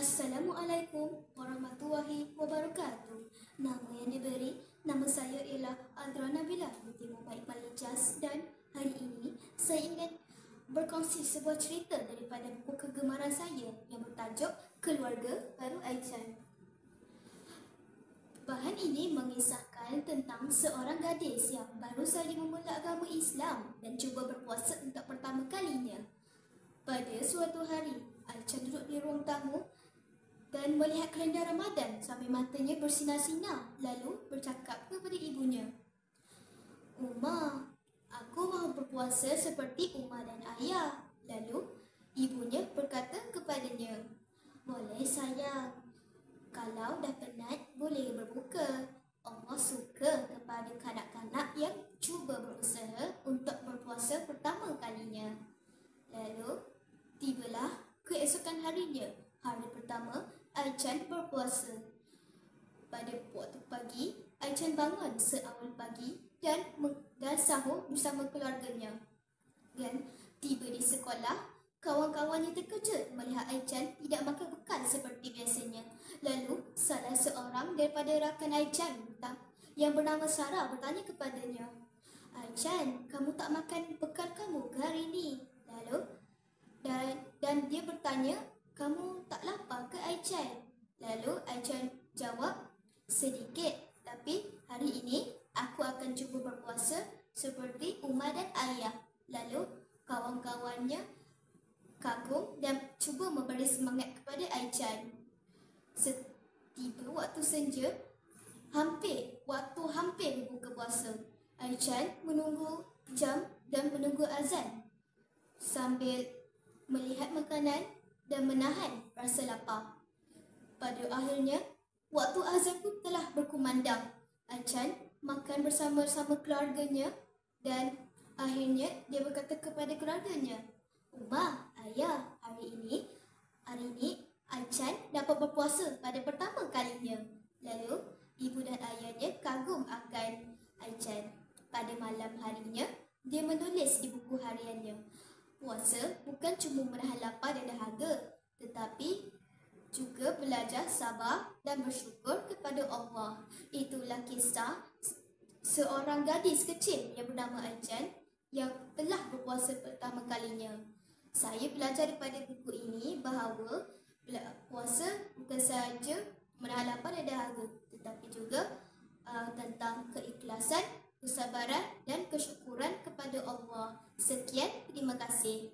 Assalamualaikum warahmatullahi wabarakatuh. Nama yang diberi, nama saya ialah Adra Nabila binti Mubaik Malijaz, dan hari ini saya ingin berkongsi sebuah cerita daripada buku kegemaran saya yang bertajuk Keluarga Baru Aichan. Bahan ini mengisahkan tentang seorang gadis yang baru saja memula agama Islam dan cuba berpuasa untuk pertama kalinya. Pada suatu hari, Aichan duduk di ruang tamu dan melihat kalender Ramadan sambil matanya bersinar-sinar, lalu bercakap kepada ibunya, "Umma, aku mahu berpuasa seperti Umma dan Ayah." Lalu ibunya berkata kepadanya, "Boleh sayang, kalau dah penat boleh berbuka. Allah suka kepada kanak-kanak yang cuba berusaha untuk berpuasa pertama kalinya." Lalu tibalah keesokan harinya, hari pertama Aichan berpuasa. Pada waktu pagi, Aichan bangun seawal pagi dan sahur bersama keluarganya. Dan tiba di sekolah, kawan-kawannya terkejut melihat Aichan tidak makan bekal seperti biasanya. Lalu salah seorang daripada rakan Aichan yang bernama Sarah bertanya kepadanya, "Aichan, kamu tak makan bekal kamu ke hari ini?" Lalu dan dia bertanya, "Kamu tak lapar ke Aichan?" Lalu Aichan jawab, "Sedikit, tapi hari ini aku akan cuba berpuasa seperti Umma dan Ayah." Lalu kawan-kawannya kagum dan cuba memberi semangat kepada Aichan. Setiba waktu senja, hampir berbuka puasa, Aichan menunggu jam dan menunggu azan sambil melihat makanan dan menahan rasa lapar. Pada akhirnya, waktu azan pun telah berkumandang. Aichan makan bersama-sama keluarganya dan akhirnya dia berkata kepada keluarganya, "Umma, Ayah, hari ini Aichan dapat berpuasa pada pertama kalinya." Lalu ibu dan ayahnya kagum akan Aichan. Pada malam harinya, dia menulis di buku hariannya, "Puasa bukan cuma menahan lapar dan dahaga, tetapi juga belajar sabar dan bersyukur kepada Allah." Itulah kisah seorang gadis kecil yang bernama Aichan yang telah berpuasa pertama kalinya. Saya belajar daripada buku ini bahawa puasa bukan sahaja menahan lapar dan dahaga, tetapi juga tentang keikhlasan, kesabaran dan kesyukuran kepada Allah. Sekian, terima kasih.